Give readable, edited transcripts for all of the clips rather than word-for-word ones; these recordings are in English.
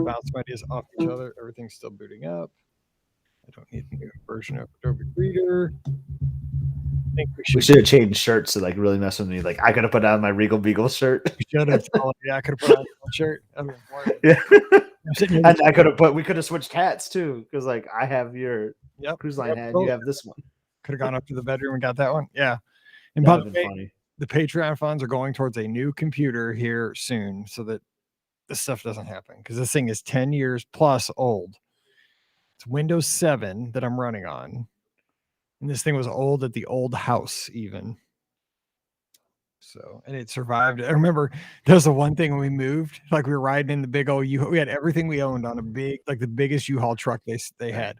bounce some ideas off each other. Everything's still booting up. I don't need a new version of Adobe Reader. I think we We should should have changed shirts to like really mess with me. Like I could have put on my Regal Beagle shirt. we should have. Yeah, I could have put on one shirt. I mean, Yeah. I'm sitting here. And I could have put. We could have switched hats too, because like I have your Yep. cruise line hat, you have this one. Could have gone up to the bedroom and got that one. Yeah. And That by would the have been way, funny. the Patreon funds are going towards a new computer here soon, so that this stuff doesn't happen, because this thing is 10 years plus old. It's Windows 7 that I'm running on. And this thing was old at the old house, even. So, and it survived. I remember there was the one thing when we moved, like we were riding in the big old we had everything we owned on a big, like the biggest U-Haul truck they had.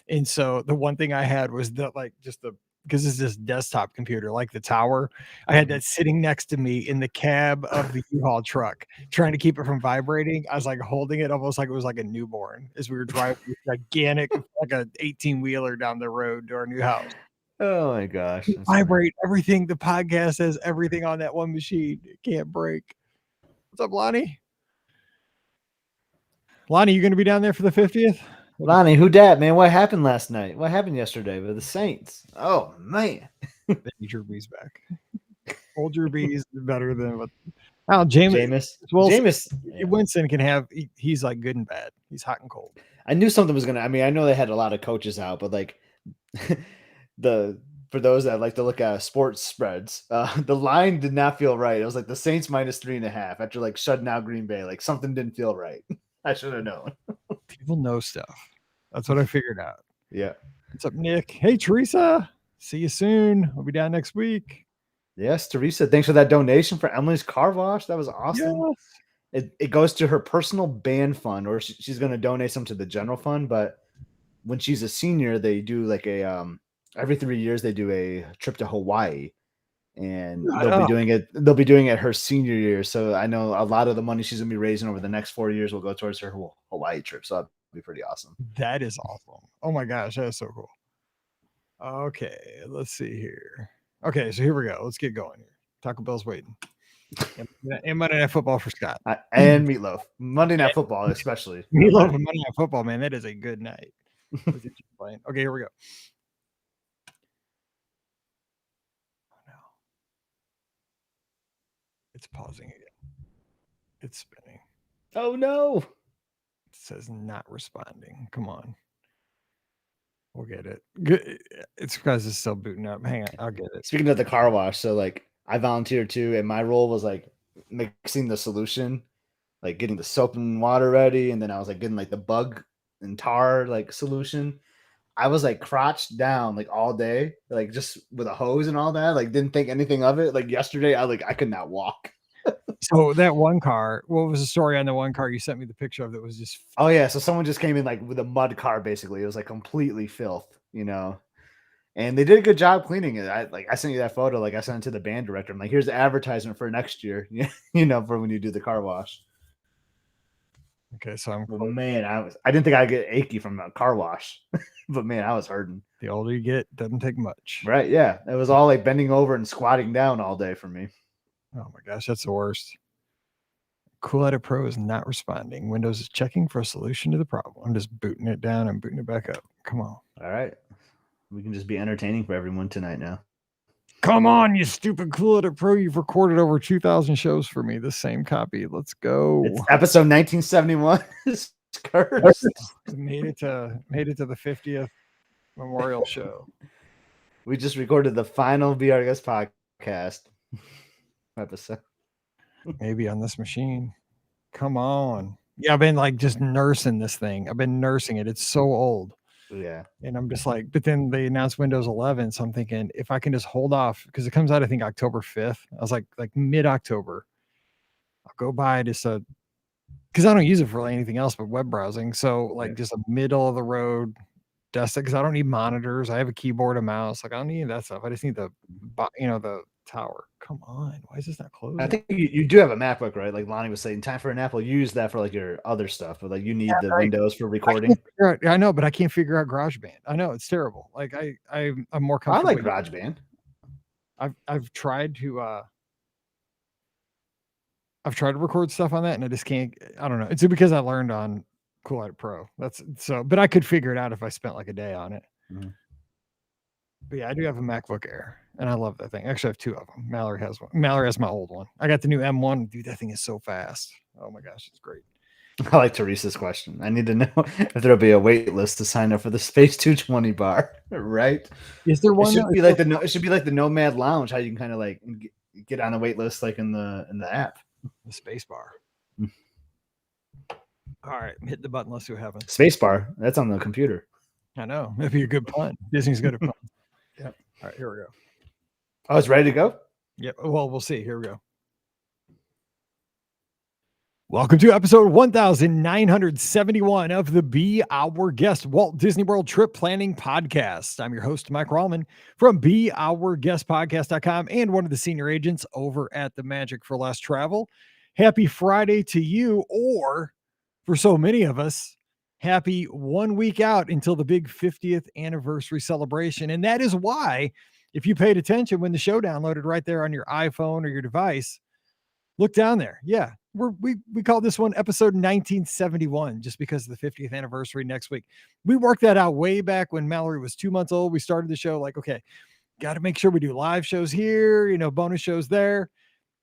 And so the one thing I had was because it's this desktop computer, like the tower. I had that sitting next to me in the cab of the U-Haul truck, trying to keep it from vibrating. I was like holding it almost like it was like a newborn as we were driving this gigantic, like a 18-wheeler down the road to our new house. Oh my gosh. Vibrate everything. The podcast has everything on that one machine. It can't break. What's up, Lonnie? Lonnie, you going to be down there for the 50th? Lonnie, who dat, man? What happened last night? What happened yesterday with the Saints? Oh man. Drew Brees back. Old Drew Brees is better than what Jameis. Well, Winston can have. He's like good and bad. He's hot and cold. I knew something was gonna. I mean, I know they had a lot of coaches out, but like for those that like to look at sports spreads, the line did not feel right. It was like the Saints -3.5 after like shutting out Green Bay. Like something didn't feel right. I should have known. People know stuff. That's what I figured out. Yeah. What's up, Nick? Hey, Teresa. See you soon. I'll be down next week. Yes, Teresa. Thanks for that donation for Emily's car wash. That was awesome. Yes. It goes to her personal band fund, or she's going to donate some to the general fund. But when she's a senior, they do like a every 3 years they do a trip to Hawaii, and they'll be doing it her senior year. So I know a lot of the money she's going to be raising over the next 4 years will go towards her Hawaii trip. So that'll be pretty awesome. That is awesome. Oh my gosh, that is so cool. Okay, let's see here. Okay, so here we go. Let's get going here. Taco Bell's waiting. And Monday Night Football for Scott. And Meatloaf. Monday Night Football, especially. Meatloaf and Monday Night Football, man. That is a good night. Okay, here we go. Oh, no. It's pausing again. It's spinning. Oh, no. It says not responding. Come on. We'll get it. Good. It's because it's still booting up. Hang on. I'll get it. Speaking of the car wash, so like I volunteered too, and my role was like mixing the solution, like getting the soap and water ready, and then I was like getting like the bug and tar like solution. I was like crouched down like all day, like just with a hose and all that. Like didn't think anything of it. Like yesterday, I could not walk. So that one car, what was the story on the one car you sent me the picture of that was just... Oh yeah, so someone just came in like with a mud car basically. It was like completely filth, you know. And they did a good job cleaning it. I sent you that photo, like I sent it to the band director. I'm like, here's the advertisement for next year, you know, for when you do the car wash. Okay, so man, I didn't think I'd get achy from a car wash, but man, I was hurting. The older you get, doesn't take much. Right, yeah. It was all like bending over and squatting down all day for me. Oh my gosh, that's the worst. Cool Edit Pro is not responding. Windows is checking for a solution to the problem. I'm just booting it down and booting it back up. Come on. All right. We can just be entertaining for everyone tonight now. Come on, you stupid Cool Edit Pro. You've recorded over 2,000 shows for me. The same copy. Let's go. It's episode 1971. Cursed. Made it to the 50th memorial show. We just recorded the final BRS podcast episode. Maybe on this machine. Come on. Yeah, I've been like just nursing this thing. I've been nursing it. It's so old. Yeah. And I'm just like, but then they announced Windows 11. So I'm thinking if I can just hold off, because it comes out, I think October 5th. I was like mid-October. I'll go buy just because I don't use it for anything else but web browsing. So like just a middle of the road desktop, because I don't need monitors. I have a keyboard, a mouse. Like I don't need that stuff. I just need the tower. Come on. Why is this not closing? I think you do have a MacBook, right? Like Lonnie was saying, time for an Apple. You use that for like your other stuff, but like you need the Windows for recording. I know, but I can't figure out GarageBand. I know it's terrible. Like I'm more comfortable. I like GarageBand. I've tried to I've tried to record stuff on that and I just can't. I don't know. It's because I learned on Cool Edit Pro. But I could figure it out if I spent like a day on it. Mhm. But yeah, I do have a MacBook Air and I love that thing. Actually, I have two of them. Mallory has one. Mallory has my old one. I got the new M1. Dude, that thing is so fast. Oh my gosh, it's great. I like Teresa's question. I need to know if there'll be a wait list to sign up for the Space 220 bar, right? Is there one? It should be like the Nomad Lounge, how you can kind of like get on a wait list like in the app. The space bar. All right, hit the button. Let's see what happens. Space bar. That's on the computer. I know. That'd be a good pun. Disney's good at puns. Yeah. All right, here we go. Oh, it's ready to go? Yep. Well, we'll see. Here we go. Welcome to episode 1971 of the Be Our Guest Walt Disney World Trip Planning Podcast. I'm your host, Mike Rallman from BeOurGuestPodcast.com and one of the senior agents over at the Magic for Less Travel. Happy Friday to you, or for so many of us, happy 1 week out until the big 50th anniversary celebration. And that is why, if you paid attention when the show downloaded right there on your iPhone or your device, look down there. Yeah, we call this one episode 1971 just because of the 50th anniversary next week. We worked that out way back when Mallory was 2 months old. We started the show like, okay, got to make sure we do live shows here, bonus shows there.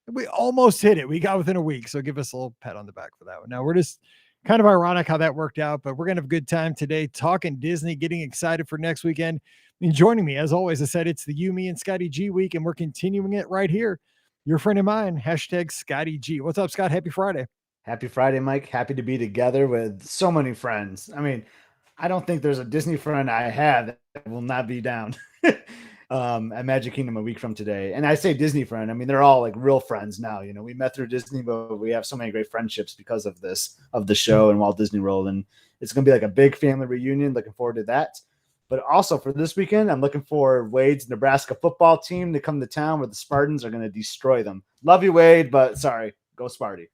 We almost hit it. We got within a week. So give us a little pat on the back for that one. Now we're just kind of ironic how that worked out, but we're going to have a good time today talking Disney, getting excited for next weekend. And joining me, as always, I said, it's the You, Me, and Scotty G week, and we're continuing it right here. Your friend of mine, hashtag Scotty G. What's up, Scott? Happy Friday. Happy Friday, Mike. Happy to be together with so many friends. I mean, I don't think there's a Disney friend I have that will not be down at Magic Kingdom a week from today. And I say Disney friend, I mean, they're all like real friends now. We met through Disney, but we have so many great friendships because of the show and Walt Disney World. And it's going to be like a big family reunion. Looking forward to that. But also for this weekend, I'm looking for Wade's Nebraska football team to come to town where the Spartans are going to destroy them. Love you, Wade, but sorry, go Sparty.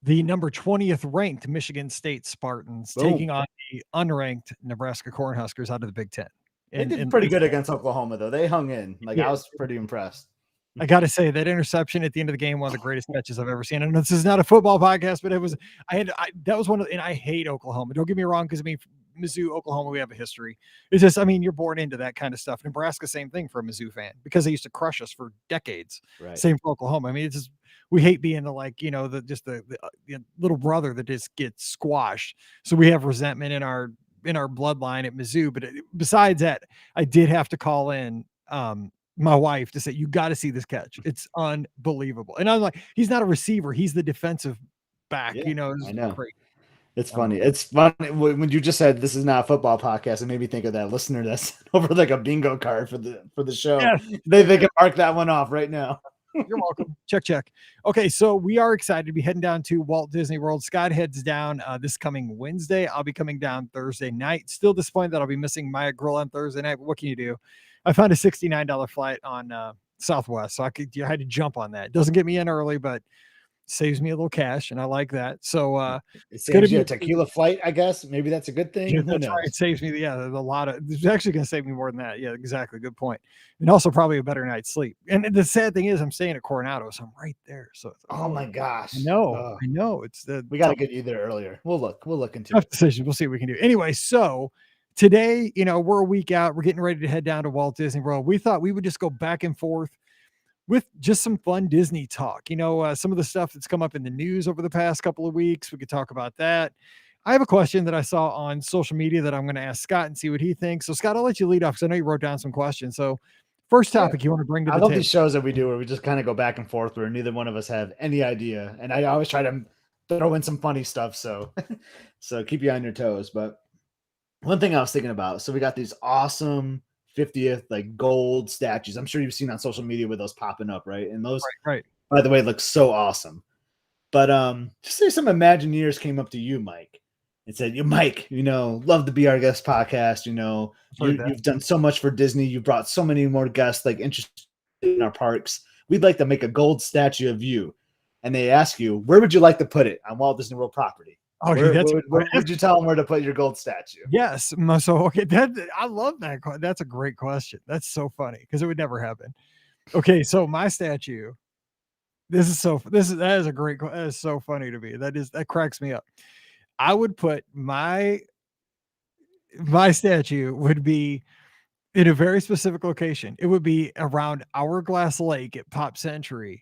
The number 20th ranked Michigan State Spartans taking on the unranked Nebraska Cornhuskers out of the Big Ten. They did pretty good against Oklahoma, though. They hung in. I was pretty impressed. I got to say, that interception at the end of the game, one of the greatest catches I've ever seen. And this is not a football podcast, but that was one of, and I hate Oklahoma. Don't get me wrong, because Mizzou, Oklahoma, we have a history. It's just, you're born into that kind of stuff. Nebraska, same thing for a Mizzou fan, because they used to crush us for decades. Right. Same for Oklahoma. It's just, we hate being the the little brother that just gets squashed. So we have resentment in our bloodline at Mizzou. But besides that, I did have to call in my wife to say, you got to see this catch. It's unbelievable. And I'm like, he's not a receiver. He's the defensive back. I know. Great. It's funny. It's funny when you just said this is not a football podcast. It made me think of that listener that's over like a bingo card for the show. Yeah. They can mark that one off right now. You're welcome. Check. Okay, so we are excited to be heading down to Walt Disney World. Scott heads down this coming Wednesday. I'll be coming down Thursday night. Still disappointed that I'll be missing Maya Grill on Thursday night, but what can you do? I found a $69 flight on Southwest, so I had to jump on that. It doesn't get me in early, but saves me a little cash, and I like that. So it's going to be a tequila flight, I guess. Maybe that's a good thing. Yeah, that's right. It saves me a lot of. It's actually going to save me more than that. Yeah, exactly. Good point. And also probably a better night's sleep. And the sad thing is, I'm staying at Coronado, so I'm right there. So oh my gosh, I know. It's we got to get you there earlier. We'll look into it. Decision. We'll see what we can do. Anyway, so today, we're a week out. We're getting ready to head down to Walt Disney World. We thought we would just go back and forth with just some fun Disney talk. Some of the stuff that's come up in the news over the past couple of weeks. We could talk about that. I have a question that I saw on social media that I'm going to ask Scott and see what he thinks. So Scott, I'll let you lead off because I know you wrote down some questions. So first topic you want to bring to the table. I love these shows that we do where we just kind of go back and forth where neither one of us have any idea. And I always try to throw in some funny stuff. So keep you on your toes. But one thing I was thinking about, so we got these awesome 50th like gold statues. I'm sure you've seen on social media with those popping up, right? And those, right. By the way, look so awesome. But just say some Imagineers came up to you, Mike, and said, "You, Mike, love the Be Our Guest podcast. You've done so much for Disney. You brought so many more guests like interested in our parks. We'd like to make a gold statue of you." And they ask you, where would you like to put it on Walt Disney World property? Oh, where would you tell them where to put your gold statue? Yes. So, okay. I love that. That's a great question. That's so funny because it would never happen. Okay. So my statue that is a great, that is so funny to me. That cracks me up. I would put my statue would be in a very specific location. It would be around Hourglass Lake at Pop Century,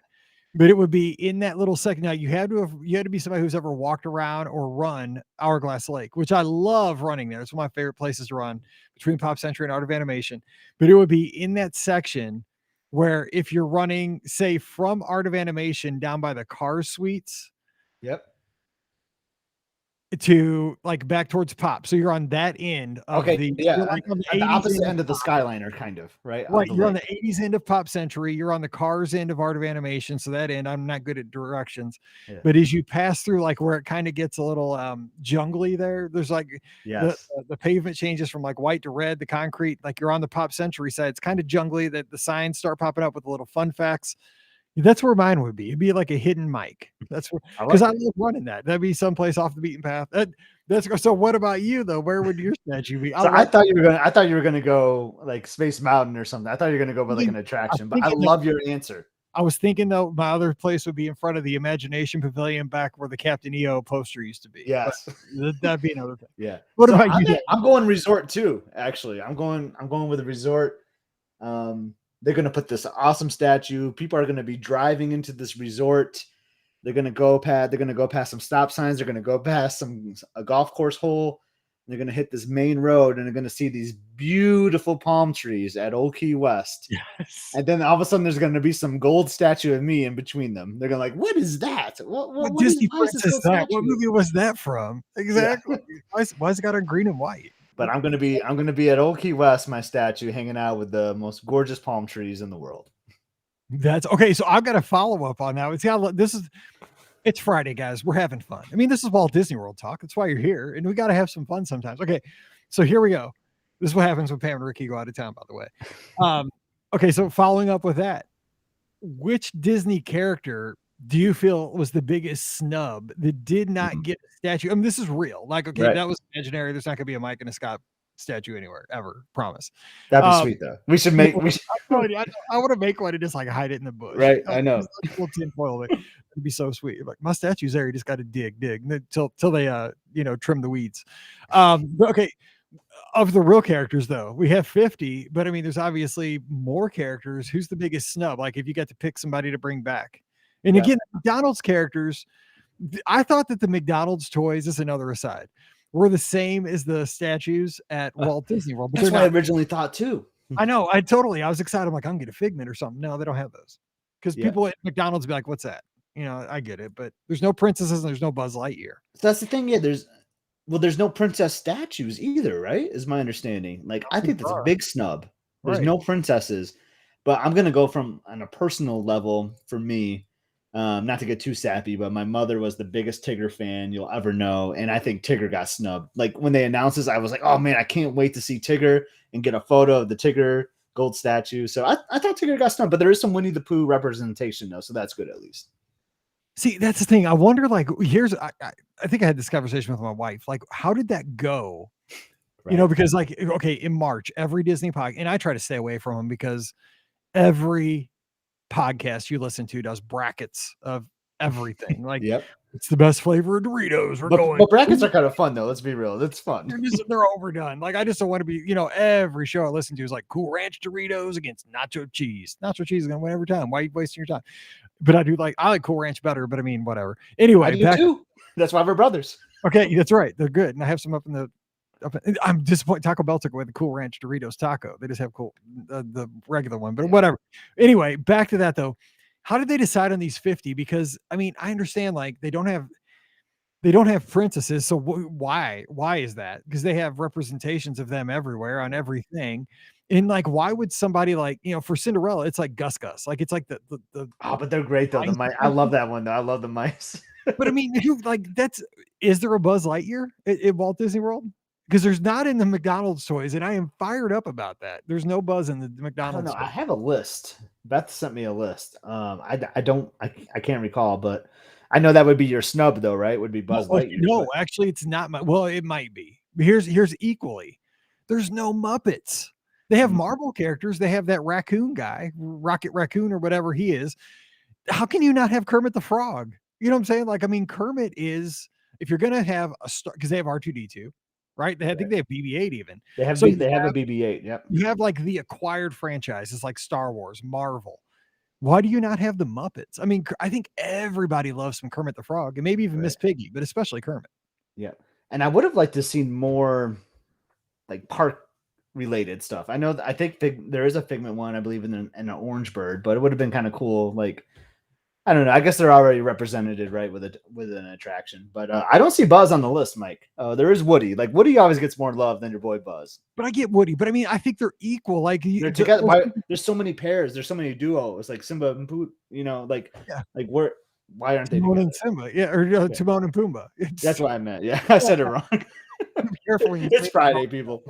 but it would be in that little second. Now you had to be somebody who's ever walked around or run Hourglass Lake, which I love running there. It's one of my favorite places to run between Pop Century and Art of Animation. But it would be in that section where if you're running, say, from Art of Animation down by the Cars Suites Yep. to like back towards Pop. So you're on that end of Okay. Yeah. you're like on the At the 80s opposite end of the Skyliner, kind of, right? Of Right, the you're on lake. the 80s end of Pop Century, you're on the Cars end of Art of Animation, so that end, I'm not good at directions, Yeah. but as you pass through, like, where it kinda gets a little, jungly there's, like, Yes. the pavement changes from, like, white to red, the concrete, like, you're on the Pop Century side, it's kinda jungly, that the signs start popping up with the little fun facts. That's where mine would be. It'd be like a hidden mic. That's where, I because like I it. love running that. That'd be someplace off the beaten path. So what about you, though? Where would your statue be? I So I love thought you were gonna go like Space Mountain or something. I thought you were gonna go with like thinking an I attraction, but think I in the love your answer. I was thinking though, my other place would be in front of the Imagination Pavilion back where the Captain EO poster used to be, but Yes. that'd be another thing. Yeah. What So about you? I'm going resort too, actually. I'm going with a resort. They're gonna put this awesome statue. People are gonna be driving into this resort. They're gonna go past some stop signs. They're gonna go past a golf course hole. They're gonna hit this main road and they're gonna see these beautiful palm trees at Old Key West. Yes. And then all of a sudden there's gonna be some gold statue of me in between them. They're gonna like, what is that? What What is Disney why is this princess gold that? What statue? movie was that from? Yeah. Exactly. Why's it got on green and white? But I'm gonna be at Old Key West, my statue, hanging out with the most gorgeous palm trees in the world. That's okay. So I've got a follow up on that. It's Friday, guys. We're having fun. I mean, this is Walt Disney World talk. That's why you're here, and we got to have some fun sometimes. Okay, so here we go. This is what happens when Pam and Ricky go out of town, by the way. Okay, so following up with that, which Disney character do you feel was the biggest snub that did not get a statue? I mean, this is real. Like, okay, Right. that was imaginary. There's not going to be a Mike and a Scott statue anywhere ever. Promise. That'd be Um, sweet though. We should make I want to make one and just like hide it in the bush. right. I know. Just like a little tinfoil of it. It'd be so sweet. Like my statue's there. You just got to dig till they trim the weeds. But okay. Of the real characters, though, we have 50, but I mean, there's obviously more characters. Who's the biggest snub? Like, if you got to pick somebody to bring back, and Yeah. again, McDonald's characters, I thought that the McDonald's toys, this is another aside, were the same as the statues at Walt Disney World. But That's they're what I not. originally thought too. I know. I was excited. I'm like, I'm gonna get a Figment or something. No, they don't have those because Yeah. people at McDonald's be like, "What's that?" I get it, but there's no princesses and there's no Buzz Lightyear. So that's the thing. Yeah, there's no princess statues either, right? Is my understanding. Like, I think that's a big snub. There's Right. no princesses, but I'm gonna go from on a personal level for me. Not to get too sappy, but my mother was the biggest Tigger fan you'll ever know, and I think Tigger got snubbed. Like when they announced this, I was like, "Oh man, I can't wait to see Tigger and get a photo of the Tigger gold statue." So I thought Tigger got snubbed, but there is some Winnie the Pooh representation though, so that's good at least. See, that's the thing. I wonder, like, I think I had this conversation with my wife. Like, how did that go? Right. Because like, okay, in March, every Disney podcast, and I try to stay away from them because every podcast you listen to does brackets of everything. Like, Yep. it's the best flavor of Doritos. We're But going. brackets are kind of fun though. Let's be real. It's fun. They're overdone. Like, I just don't want to be, every show I listen to is like Cool Ranch Doritos against nacho cheese. Nacho cheese is gonna win every time. Why are you wasting your time? But I like Cool Ranch better, but I mean, whatever. I Anyway, do too. That's why we're brothers. okay, that's right. They're good. And I have some up in the I'm disappointed Taco Bell took away the Cool Ranch Doritos taco. They just have the regular one, but Yeah. whatever. Anyway, back to that though. How did they decide on these 50? Because I mean, I understand like they don't have princesses. So why is that? Because they have representations of them everywhere on everything. And like, why would somebody like, for Cinderella, it's like Gus Gus. Like it's like the Oh, but they're great though. The mice. I love that one though. I love the mice. But I mean, is there a Buzz Lightyear at Walt Disney World? Because there's not in the McDonald's toys, and I am fired up about that. There's no Buzz in the I don't McDonald's know. I toys. have a list. Beth sent me a list. I can't recall, but I know that would be your snub though, right? Would be Buzz Lightyear. No, but- actually, it's not well, it might be. But here's equally. There's no Muppets. They have Marvel characters. They have that raccoon guy, Rocket Raccoon or whatever he is. how can you not have Kermit the Frog? You know what I'm saying? Like, I mean, Kermit is, if you're gonna have a star, because they have R2D2, right? I think they have BB-8 even. They have So they have a BB-8. Yep. you have like the acquired franchises like Star Wars, Marvel. Why do you not have the Muppets? I mean, I think everybody loves some Kermit the Frog, and maybe even Miss Piggy, but especially Kermit. Yeah, and I would have liked to see more like park related stuff. I know I think there is a Figment one, I believe, in an Orange Bird, but it would have been kind of cool. Like, I don't know. I guess they're already represented, right, with an attraction. But I don't see Buzz on the list, Mike. There is Woody. Like, Woody always gets more love than your boy Buzz. But I get Woody. But I mean, I think they're equal. Like they're together. Why, there's so many pairs. There's so many duos. Like Simba and Pooh. You know, like why aren't they Timon together? and Simba? Yeah, or Timon and Pumbaa. That's what I meant. Yeah, I said it wrong. Be careful when you it's Friday, people.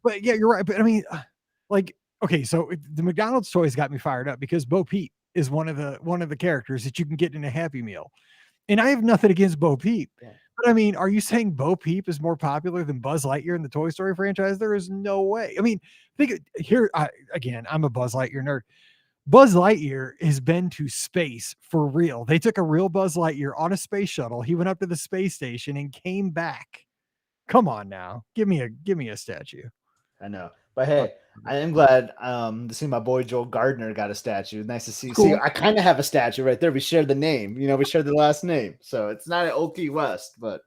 But yeah, you're right. But I mean, like, okay, so the McDonald's toys got me fired up because Bo Peep is one of the characters that you can get in a Happy Meal. And I have nothing against Bo Peep. Yeah. But I mean, are you saying Bo Peep is more popular than Buzz Lightyear in the Toy Story franchise? There is no way. I mean, think here again, I'm a Buzz Lightyear nerd. Buzz Lightyear has been to space for real. They took a real Buzz Lightyear on a space shuttle. He went up to the space station and came back. Come on now. Give me a statue. I know. But hey, I am glad to see my boy Joel Gardner got a statue. Nice to see. Cool. See, I kind of have a statue right there. We share the name. You know, we share the last name. So it's not an Old Key West, but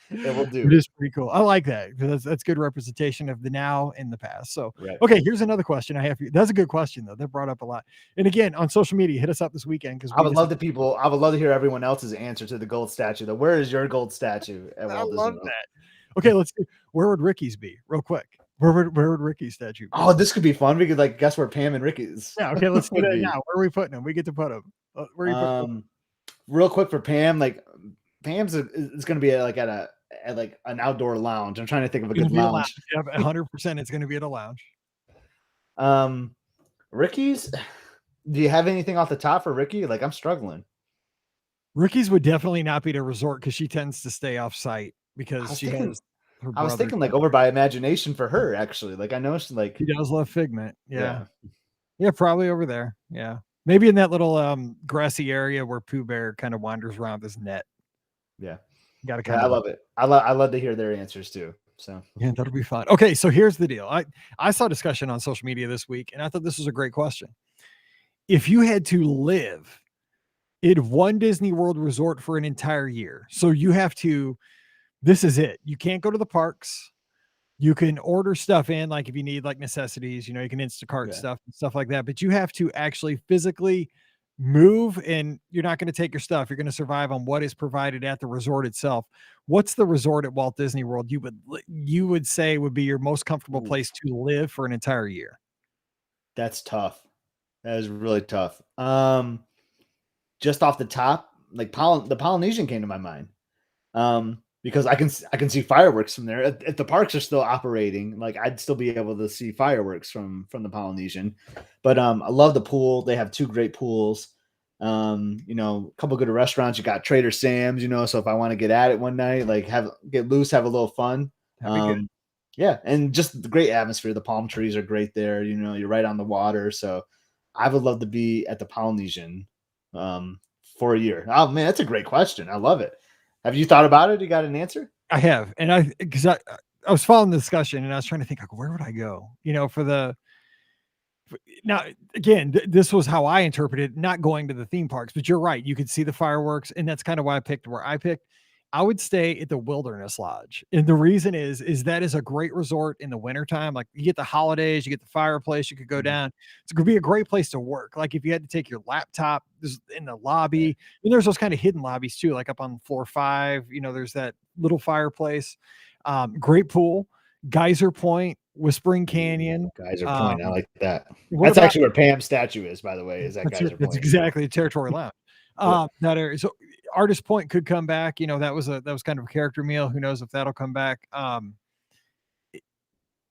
it will do. It is pretty cool. I like that. That's good representation of the now and the past. So, okay, here's another question I have for you. That's a good question, though. That brought up a lot. And again, on social media, hit us up this weekend. Because I would love to hear everyone else's answer to the gold statue. Though, where is your gold statue at Walt Disney World? That. Okay, let's see. Where would Ricky's be? Real quick. Where would Ricky's statue be? Oh, this could be fun. We could guess where Pam and Ricky's. Yeah, okay, let's do that now. Where are we putting them? We get to put them. Where are you putting them? Real quick for Pam, Pam's is going to be at an outdoor lounge. I'm trying to think of a good lounge. Yeah, 100% it's going to be at a lounge. Ricky's, do you have anything off the top for Ricky? I'm struggling. Ricky's would definitely not be the resort because she tends to stay off site because she has her brother. I was thinking over by Imagination for her, actually. I know she he does love Figment. Yeah, probably over there. Yeah, maybe in that little grassy area where Pooh Bear kind of wanders around this net. Yeah, got to. I love it. I love to hear their answers too. So yeah, that'll be fun. Okay, so here's the deal. I saw discussion on social media this week, and I thought this was a great question. If you had to live in one Disney World resort for an entire year, so you have to. This is it. You can't go to the parks. You can order stuff in, if you need necessities, you can Instacart stuff like that, but you have to actually physically move, and you're not going to take your stuff. You're going to survive on what is provided at the resort itself. What's the resort at Walt Disney World you would say would be your most comfortable place to live for an entire year? That's tough. That is really tough. Just off the top, the Polynesian came to my mind. Because I can see fireworks from there. If the parks are still operating, I'd still be able to see fireworks from the Polynesian. But I love the pool. They have 2 great pools. A couple good restaurants. You got Trader Sam's, so if I want to get at it one night, get loose, have a little fun. Yeah, and just the great atmosphere. The palm trees are great there. You're right on the water. So I would love to be at the Polynesian for a year. Oh man, that's a great question. I love it. Have you thought about it? You got an answer? I have. And because I was following the discussion and I was trying to think, where would I go? Now, again, this was how I interpreted not going to the theme parks, but you're right. You could see the fireworks. And that's kind of why I picked where I picked. I would stay at the Wilderness Lodge. And the reason is that is a great resort in the wintertime. You get the holidays, you get the fireplace, you could go down. It's going to be a great place to work. If you had to take your laptop in the lobby, and there's those kind of hidden lobbies too, up on floor 5, there's that little fireplace, great pool, Geyser Point, Whispering Canyon. Geyser Point. I like that. That's actually where Pam's statue is, by the way, is that Geyser Point. That's exactly the Territory Lounge. That area. So Artist Point could come back. That was kind of a character meal. Who knows if that'll come back?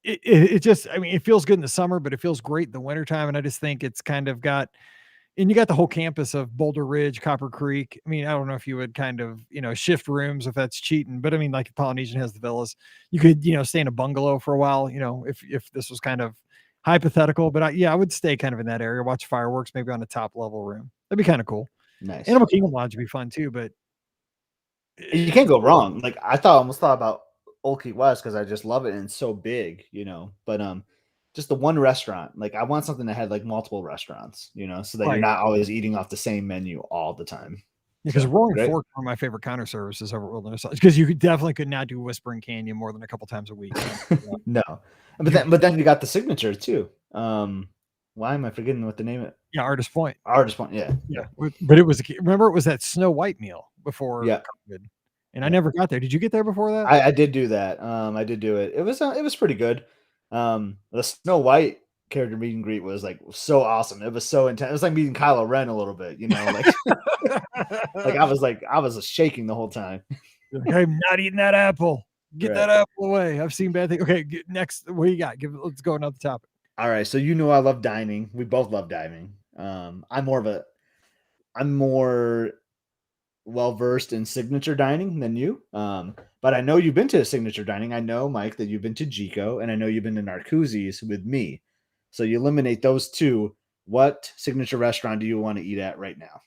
It just, it feels good in the summer, but it feels great in the wintertime. And I just think it's kind of got, and you got the whole campus of Boulder Ridge, Copper Creek. I don't know if you would kind of, shift rooms if that's cheating, but Polynesian has the villas. You could, stay in a bungalow for a while, if this was kind of hypothetical, but I would stay kind of in that area, watch fireworks, maybe on a top level room. That'd be kind of cool. Nice. Animal Kingdom Lodge would be fun too, but You can't go wrong. Like I almost thought about Old Key West because I just love it and it's so big, But just the one restaurant. Like I want something that had like multiple restaurants, so that you're not always eating off the same menu all the time. Because Roaring Fork are my favorite counter services over at Wilderness Lodge. Because you definitely could not do Whispering Canyon more than a couple times a week. No, but then you got the signature too. Why am I forgetting what the name of it? Yeah, Artist Point. Artist Point, yeah. But it was remember it was that Snow White meal before COVID, and I never got there. Did you get there before that? I did do that. I did do it. It was pretty good. The Snow White character meet and greet was like so awesome. It was so intense. It was like meeting Kylo Ren a little bit, like like I was shaking the whole time. Like, I'm not eating that apple. Get that apple away. I've seen bad things. Okay, next, what do you got? Let's go another topic. All right, so I love dining. We both love dining. I'm more well versed in signature dining than you. But I know you've been to signature dining. I know, Mike, that you've been to Jico, and I know you've been to Narcoossee's with me. So you eliminate those two. What signature restaurant do you want to eat at right now?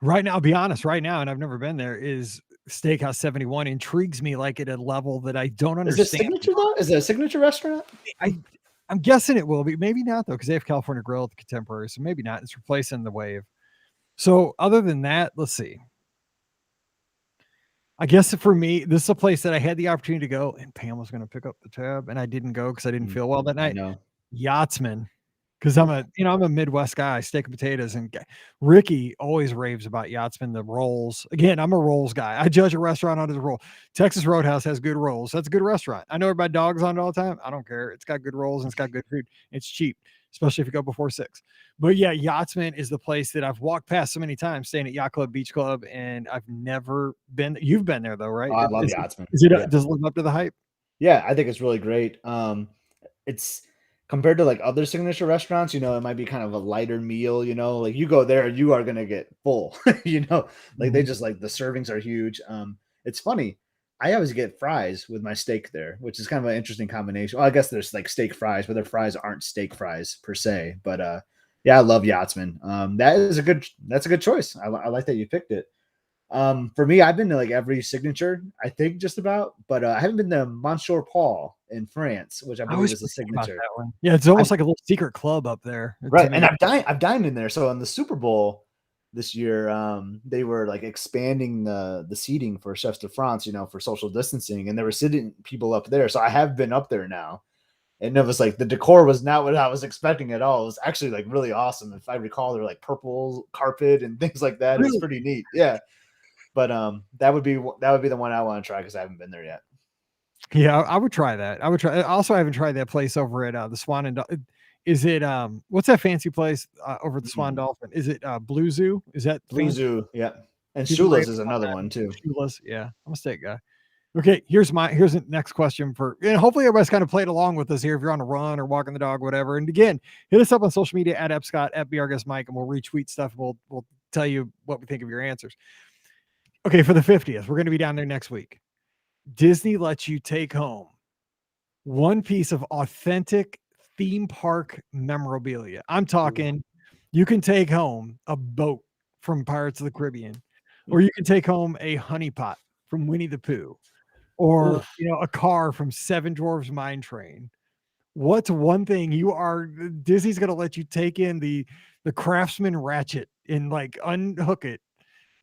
Right now, I'll be honest, right now, and I've never been there, is Steakhouse 71 intrigues me like at a level that I don't understand. Is it signature though? Is it a signature restaurant? I'm guessing it will be. Maybe not though, because they have California Grill at the Contemporary, so maybe not. It's replacing the Wave. So other than that, let's see. I guess for me, this is a place that I had the opportunity to go, and Pam was going to pick up the tab, and I didn't go because I didn't feel well that night. Yachtsman, because I'm a Midwest guy, steak and potatoes, and Ricky always raves about Yachtsman, the rolls. Again, I'm a rolls guy. I judge a restaurant on its roll. Texas Roadhouse has good rolls. That's a good restaurant. I know everybody dogs on it all the time. I don't care. It's got good rolls and it's got good food. It's cheap, especially if you go before 6. But yeah, Yachtsman is the place that I've walked past so many times, staying at Yacht Club, Beach Club, and I've never been. You've been there though, right? Oh, I love Yachtsman. Does it live up to the hype? Yeah, I think it's really great. It's compared to like other signature restaurants, it might be kind of a lighter meal, like you go there, you are going to get full, like they just like the servings are huge. It's funny. I always get fries with my steak there, which is kind of an interesting combination. Well, I guess there's like steak fries, but their fries aren't steak fries per se. But yeah, I love Yachtsman. That's a good choice. I like that you picked it. For me, I've been to like every signature, I think just about, but I haven't been to Monsieur Paul in France, which I believe is a signature. Yeah, it's almost like a little secret club up there. Right. And I've dined in there. So on the Super Bowl this year, they were like expanding the seating for Chefs de France, for social distancing, and they were sitting people up there. So I have been up there now. And it was like the decor was not what I was expecting at all. It was actually like really awesome. If I recall, there were like purple carpet and things like that. Really? It's pretty neat. Yeah. But that would be the one I want to try because I haven't been there yet. Yeah, I would try that. I would try. Also, I haven't tried that place over at the Swan and is it what's that fancy place over at the Swan Dolphin? Is it Blue Zoo? Is that Blue Zoo? Yeah. And Shula's is another one too. Shula's, yeah. I'm a steak guy. Okay, here's the next question and hopefully everybody's kind of played along with us here if you're on a run or walking the dog, whatever. And again, hit us up on social media at @EpScott, at @BRGuestMike, and we'll retweet stuff. We'll tell you what we think of your answers. Okay, for the 50th, we're going to be down there next week. Disney lets you take home one piece of authentic theme park memorabilia. I'm talking, you can take home a boat from Pirates of the Caribbean, or you can take home a honey pot from Winnie the Pooh, or a car from Seven Dwarfs Mine Train. What's one thing Disney's going to let you take in the Craftsman ratchet and like unhook it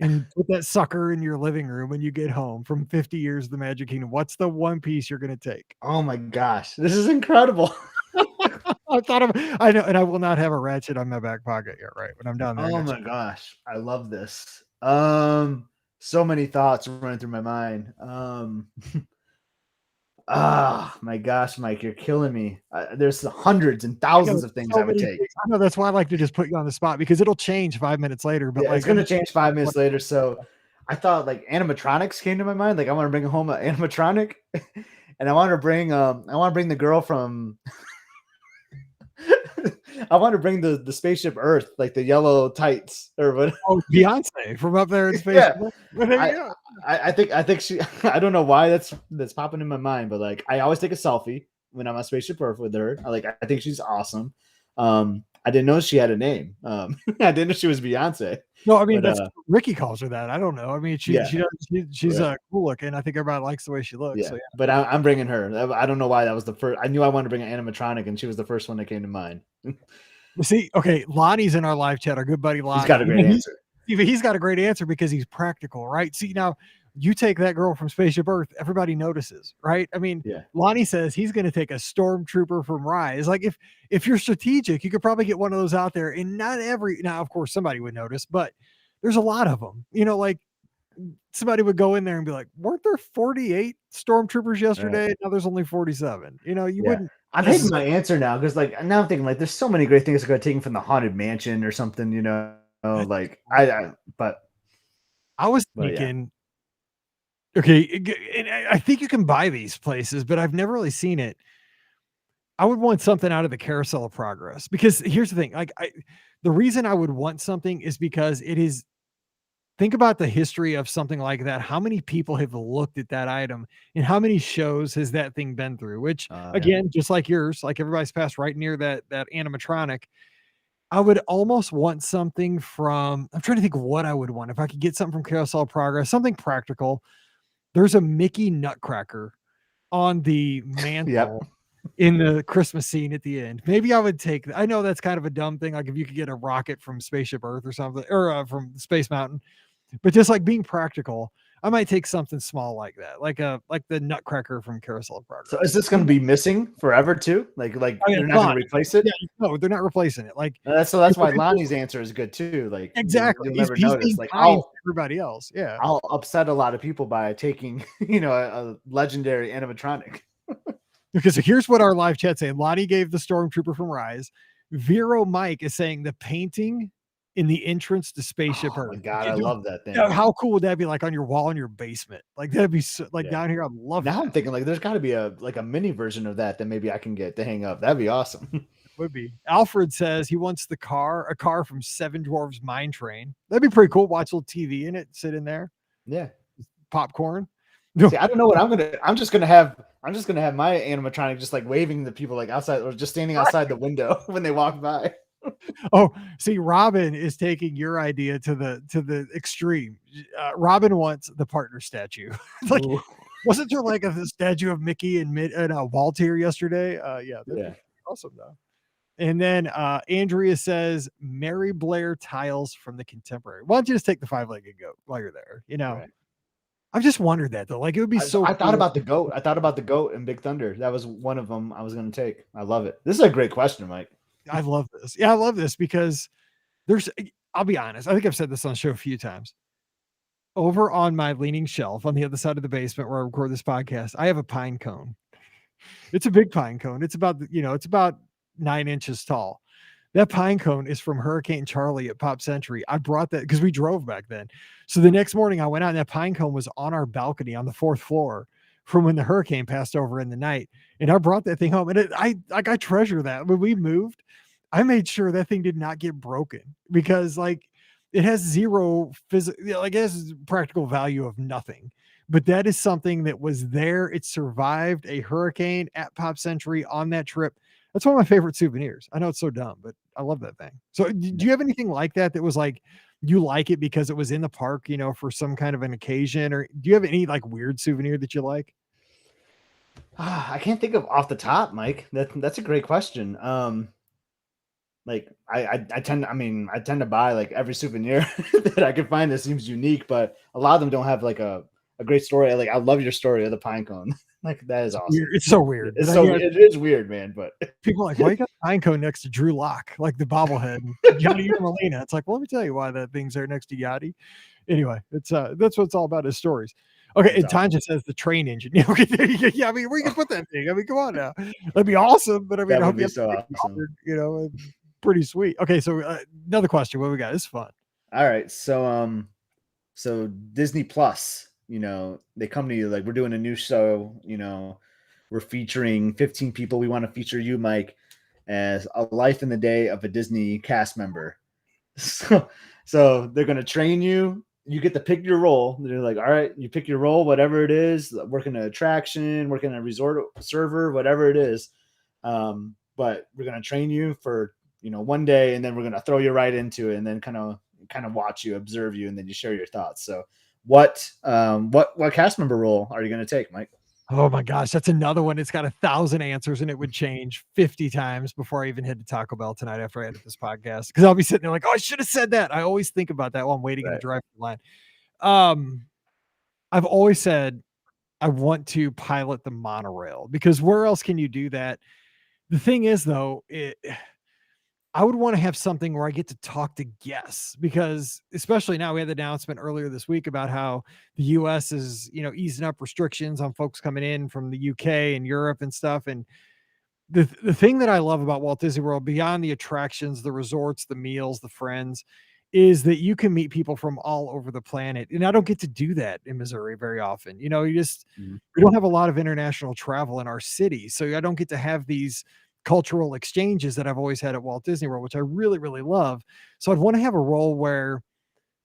and put that sucker in your living room when you get home from 50 years of the Magic Kingdom? What's the one piece you're going to take? Oh my gosh, this is incredible. I know, and I will not have a ratchet on my back pocket yet, right? When I'm down there. Oh my gosh, I love this. So many thoughts running through my mind. My gosh, Mike, you're killing me. There's hundreds and thousands of things I would take. I know, that's why I like to just put you on the spot because it'll change 5 minutes later. But it's going to change 5 minutes later. So I thought like animatronics came to my mind. Like I want to bring home an animatronic, and I want to bring the girl from. I want to bring the spaceship Earth, like the yellow tights or what? Oh, Beyonce from up there in space. Yeah. I think she. I don't know why that's popping in my mind, but like I always take a selfie when I'm on Spaceship Earth with her. I think she's awesome. I didn't know she had a name. I didn't know she was Beyonce. No, I mean, but, that's Ricky calls her that. I don't know. I mean, she's right. cool looking. I think everybody likes the way she looks. Yeah, So, yeah. but I'm bringing her. I don't know why that was the first. I knew I wanted to bring an animatronic, and she was the first one that came to mind. See, okay, Lonnie's in our live chat. Our good buddy Lonnie. He's got a great answer. He's got a great answer because he's practical, right? See, now you take that girl from Spaceship Earth, everybody notices, right? I mean, Yeah. Lonnie says he's going to take a Stormtrooper from Rise. Like if you're strategic, you could probably get one of those out there, and not every now, of course, somebody would notice, but there's a lot of them. You know, like somebody would go in there and be like, "Weren't there 48 Stormtroopers yesterday? Right. Now there's only 47." You know, you Yeah. wouldn't. I'm hating my answer now because now I'm thinking there's so many great things that could take from the Haunted Mansion or something. But I was But, yeah. thinking, okay, and I think you can buy these places, but I've never really seen it. I would want something out of the Carousel of Progress because here's the thing, the reason I would want something is because it is. Think about the history of something like that. How many people have looked at that item and how many shows has that thing been through? Which Yeah. again, just like yours, like everybody's passed right near that animatronic. I would almost want something from. I'm trying to think of what I would want if I could get something from Carousel of Progress, something practical. There's a Mickey Nutcracker on the mantle Yep. in the Christmas scene at the end. Maybe I would take that. I know that's kind of a dumb thing. Like if you could get a rocket from Spaceship Earth or something, or from Space Mountain, but just like being practical, I might take something small like that, like the Nutcracker from Carousel of Progress. So is this going to be missing forever too? Like they're not going to replace it? Yeah, no, they're not replacing it. Like that's why Lonnie's answer is good too. Like exactly, you'll never he's notice. Like everybody else. Yeah, I'll upset a lot of people by taking a legendary animatronic. because here's what our live chat saying. Lonnie gave the Stormtrooper from Rise. Vero Mike is saying the painting in the entrance to Spaceship Earth. Oh my God, I love that thing. How cool would that be? Like on your wall in your basement, like that'd be so, down here. I'd love. Now that. I'm thinking there's got to be a mini version of that maybe I can get to hang up. That'd be awesome. Would be. Alfred says he wants a car from Seven Dwarves Mine Train. That'd be pretty cool. Watch a little TV in it, sit in there. Yeah, popcorn. See, I don't know what I'm just gonna have my animatronic just waving to people outside or just standing outside the window when they walk by. Oh, see, Robin is taking your idea to the extreme. Robin wants the partner statue. Wasn't there a statue of Mickey and Walt here yesterday? Yeah, awesome though. And then Andrea says Mary Blair tiles from the Contemporary. Why don't you just take the 5-legged goat while you're there? Right. I've just wondered that though. It would be so. I thought about the goat. I thought about the goat in Big Thunder. That was one of them I was going to take. I love it. This is a great question, Mike. I love this. Yeah, I love this because I'll be honest. I think I've said this on the show a few times. Over on my leaning shelf on the other side of the basement where I record this podcast, I have a pine cone. It's a big pine cone. It's about 9 inches tall. That pine cone is from Hurricane Charlie at Pop Century. I brought that because we drove back then. So the next morning I went out and that pine cone was on our balcony on the 4th floor from when the hurricane passed over in the night. And I brought that thing home and I treasure that. When we moved, I made sure that thing did not get broken because it has zero physical, it has practical value of nothing. But that is something that was there. It survived a hurricane at Pop Century on that trip. That's one of my favorite souvenirs. I know it's so dumb, but I love that thing. So do you have anything like that was you like it because it was in the park, for some kind of an occasion? Or do you have any weird souvenir that you like? I can't think of off the top, Mike. That's a great question. I tend to buy every souvenir that I can find that seems unique, but a lot of them don't have a great story. I love your story of the pine cone. That is awesome. It's so weird. It is weird, man. But people are why you got a pine cone next to Drew Lock, the bobblehead, Yachty and Melina? It's well, let me tell you why that thing's there next to Yachty. Anyway, it's that's what it's all about, is stories. Okay, and Tanja says the train engine. Yeah, okay, there you go. Yeah, where you can put that thing? Come on now. That'd be awesome, but that would be so awesome. Pretty sweet. Okay, so another question. What we got? It's fun. All right, so Disney Plus, they come to you we're doing a new show, we're featuring 15 people. We want to feature you, Mike, as a life in the day of a Disney cast member. So they're going to train you you get to pick your role. They're like, all right, you pick your role, whatever it is, working an attraction, working a resort server, whatever it is. But we're going to train you for, one day, and then we're going to throw you right into it, and then kind of watch you, observe you, and then you share your thoughts. So what cast member role are you going to take, Mike? Oh my gosh, that's another one. It's got 1,000 answers, and it would change 50 times before I even head to Taco Bell tonight after I edit this podcast. Because I'll be sitting there like, oh, I should have said that. I always think about that while I'm waiting in the drive-thru line. I've always said I want to pilot the monorail, because where else can you do that? The thing is, though, I would want to have something where I get to talk to guests, because especially now, we had the announcement earlier this week about how the US is, easing up restrictions on folks coming in from the UK and Europe and stuff. And the thing that I love about Walt Disney World, beyond the attractions, the resorts, the meals, the friends, is that you can meet people from all over the planet. And I don't get to do that in Missouri very often. We don't have a lot of international travel in our city. So I don't get to have these cultural exchanges that I've always had at Walt Disney World, which I really, really love. So I'd want to have a role where,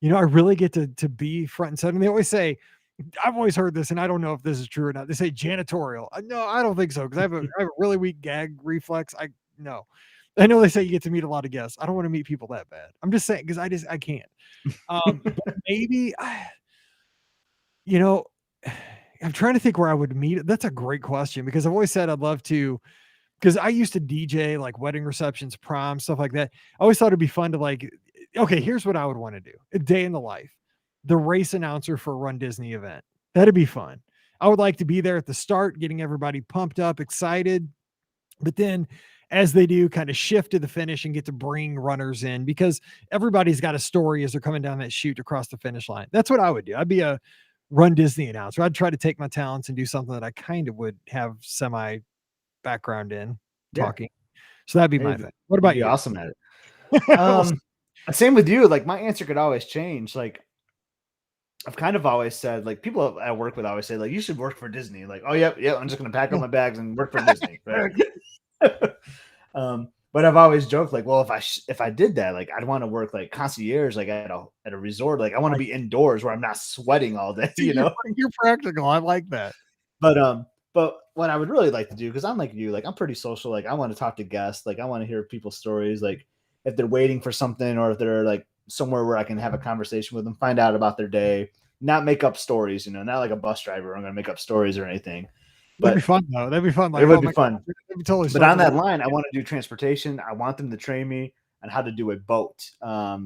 I really get to be front and center. And they always say, I've always heard this, and I don't know if this is true or not. They say janitorial. No, I don't think so, because I have a really weak gag reflex. No. I know they say you get to meet a lot of guests. I don't want to meet people that bad. I'm just saying, because I can't. But maybe, I'm trying to think where I would meet. That's a great question, because I've always said I'd love to, because I used to DJ like wedding receptions, proms, stuff like that. I always thought it'd be fun to okay, here's what I would want to do. A day in the life, the race announcer for a Run Disney event. That'd be fun. I would like to be there at the start, getting everybody pumped up, excited. But then as they do, kind of shift to the finish and get to bring runners in, because everybody's got a story as they're coming down that chute across the finish line. That's what I would do. I'd be a Run Disney announcer. I'd try to take my talents and do something that I kind of would have semi background in talking. So that'd be my thing. What about you? Awesome at it. Same with you. Like, my answer could always change. Like, I've kind of always said, like, people I work with always say, like, you should work for Disney. Like, oh yeah, I'm just gonna pack up my bags and work for Disney. Right? But I've always joked, like, well, if I did that, like, I'd want to work like concierge, like at a resort. Like, I want to be indoors where I'm not sweating all day. You're practical. I like that. But what I would really like to do, because I'm like you, like, I'm pretty social. Like, I want to talk to guests. Like, I want to hear people's stories. Like, if they're waiting for something, or if they're like somewhere where I can have a conversation with them, find out about their day, not make up stories, not like a bus driver. I'm going to make up stories or anything. That'd be fun, though. That'd be fun. Like, it would be fun. God, that'd be totally. But on that line, I want to do transportation. I want them to train me on how to do a boat. I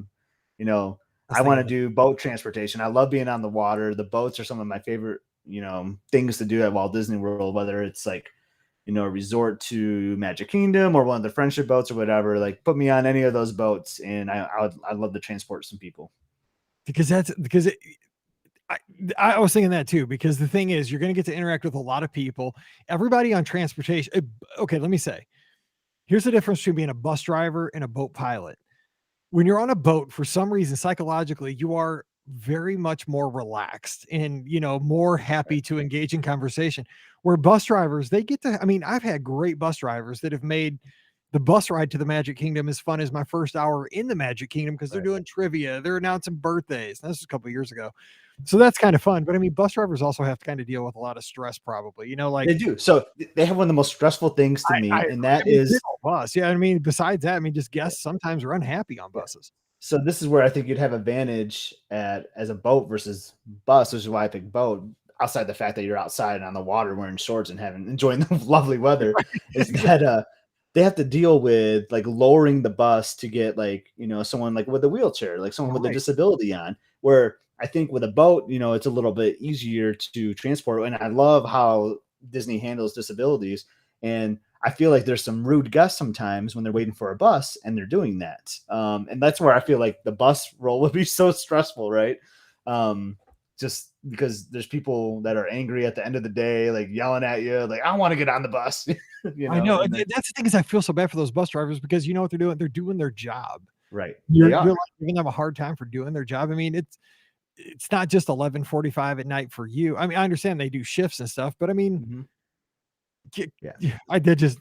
want to do boat transportation. I love being on the water. The boats are some of my favorite, things to do at Walt Disney World, whether it's like, a resort to Magic Kingdom or one of the friendship boats or whatever. Like, put me on any of those boats, and I'd love to transport some people. I was thinking that too, because the thing is, you're going to get to interact with a lot of people, everybody on transportation. Okay, let me say, here's the difference between being a bus driver and a boat pilot. When you're on a boat, for some reason, psychologically, you are very much more relaxed and, more happy to engage in conversation, where bus drivers, they get to, I've had great bus drivers that have made the bus ride to the Magic Kingdom as fun as my first hour in the Magic Kingdom, because they're doing trivia, they're announcing birthdays. This was a couple of years ago. So that's kind of fun. But bus drivers also have to kind of deal with a lot of stress, probably, like they do. So they have one of the most stressful things to me, and that is bus. Yeah. Besides that, just guests sometimes are unhappy on buses. So this is where I think you'd have advantage as a boat versus bus, which is why I pick boat. Outside the fact that you're outside and on the water wearing shorts and enjoying the lovely weather, is that they have to deal with like lowering the bus to get like, someone like with a wheelchair, like someone with a disability on, where I think with a boat, it's a little bit easier to transport. And I love how Disney handles disabilities. And I feel like there's some rude guests sometimes when they're waiting for a bus and they're doing that. And that's where I feel like the bus role would be so stressful, right? Just because there's people that are angry at the end of the day, like yelling at you, like, I want to get on the bus. I know. And that's the thing, is I feel so bad for those bus drivers, because you know what they're doing? They're doing their job. Right. You're like giving them a hard time for doing their job. It's not just 11:45 at night for you. I understand they do shifts and stuff, but Yeah.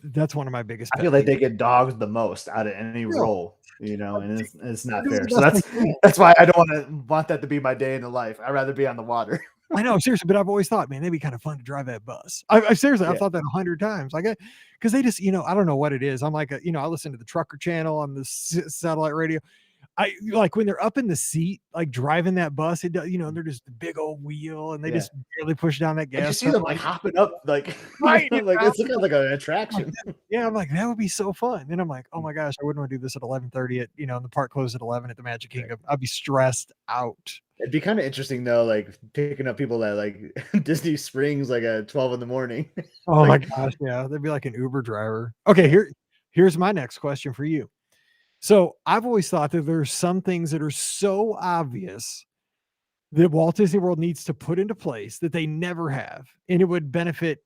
That's one of my biggest I pet feel like peeves. they get dogged the most out of any No, role, and it's they're not doing fair. the So best they can. that's why I don't want that to be my day in the life. I'd rather be on the water. I know, seriously, but I've always thought, man, it'd be kind of fun to drive that bus. I seriously, I've Yeah. thought that 100 times. Like, because they just, I don't know what it is. I'm like, I listen to the trucker channel on the satellite radio. I like when they're up in the seat, like driving that bus. It does, they're just a big old wheel, and they Yeah. just barely push down that And you gas see them pedal. like hopping up, like Right, like it's kind of like an attraction. yeah, I'm like, that would be so fun. Then I'm like, oh my gosh, I wouldn't want to do this at 11:30 and the park closed at 11 at the Magic Right. Kingdom. I'd be stressed out. It'd be kind of interesting though, like picking up people at like Disney Springs like at 12 in the morning. Oh my Like, gosh, yeah, they'd be like an Uber driver. Okay, here's my next question for you. So I've always thought that there's some things that are so obvious that Walt Disney World needs to put into place that they never have, and it would benefit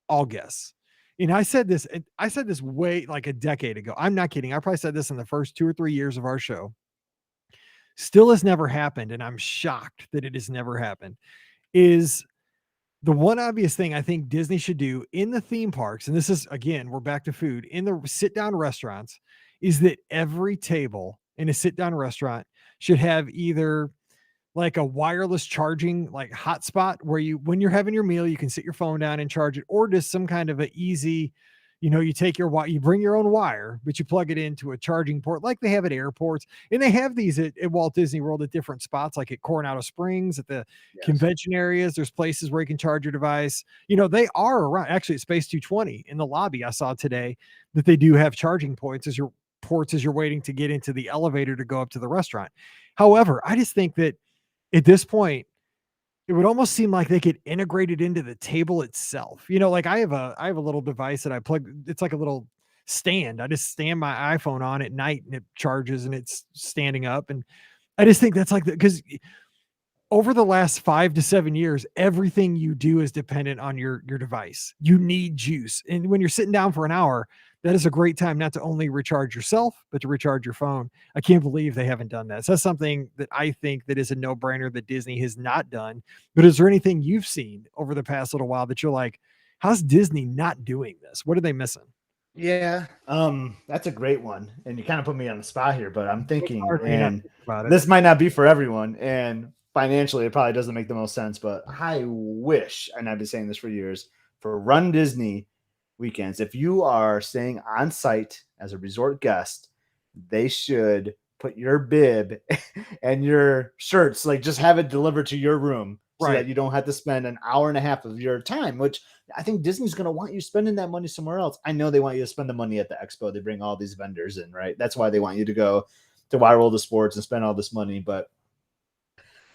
all guests. And I said this way like a decade ago. I'm not kidding. I probably said this in the first 2 or 3 years of our show. Still has never happened, and I'm shocked that it has never happened. Is the one obvious thing I think Disney should do in the theme parks, and this is again, we're back to food in the sit down restaurants, is that every table in a sit down restaurant should have either like a wireless charging like hotspot where when you're having your meal, you can sit your phone down and charge it, or just some kind of a easy, you take you bring your own wire, but you plug it into a charging port like they have at airports. And they have these at Walt Disney World at different spots, like at Coronado Springs, at the yes. convention areas. There's places where you can charge your device. They are around actually at Space 220 in the lobby. I saw today that they do have charging points as you're waiting to get into the elevator to go up to the restaurant. However, I just think that at this point, it would almost seem like they could integrate it into the table itself. Like I have a little device that I plug. It's like a little stand. I just stand my iPhone on at night and it charges and it's standing up. And I just think that's like because over the last 5 to 7 years, everything you do is dependent on your device. You need juice. And when you're sitting down for an hour, that is a great time not to only recharge yourself, but to recharge your phone. I can't believe they haven't done that. So that's something that I think that is a no-brainer that Disney has not done. But is there anything you've seen over the past little while that you're like, how's Disney not doing this? What are they missing? Yeah. That's a great one. And you kind of put me on the spot here, but I'm It's thinking, hard when you're not and thinking about it. this might not be for everyone, and financially it probably doesn't make the most sense, but I wish, and I've been saying this for years, for Run Disney weekends, if you are staying on site as a resort guest, they should put your bib and your shirts, like just have it delivered to your room so Right. that you don't have to spend an hour and a half of your time, which I think Disney's going to want you spending that money somewhere else. I know they want you to spend the money at the expo. They bring all these vendors in, right? That's why they want you to go to Wide World of Sports and spend all this money. But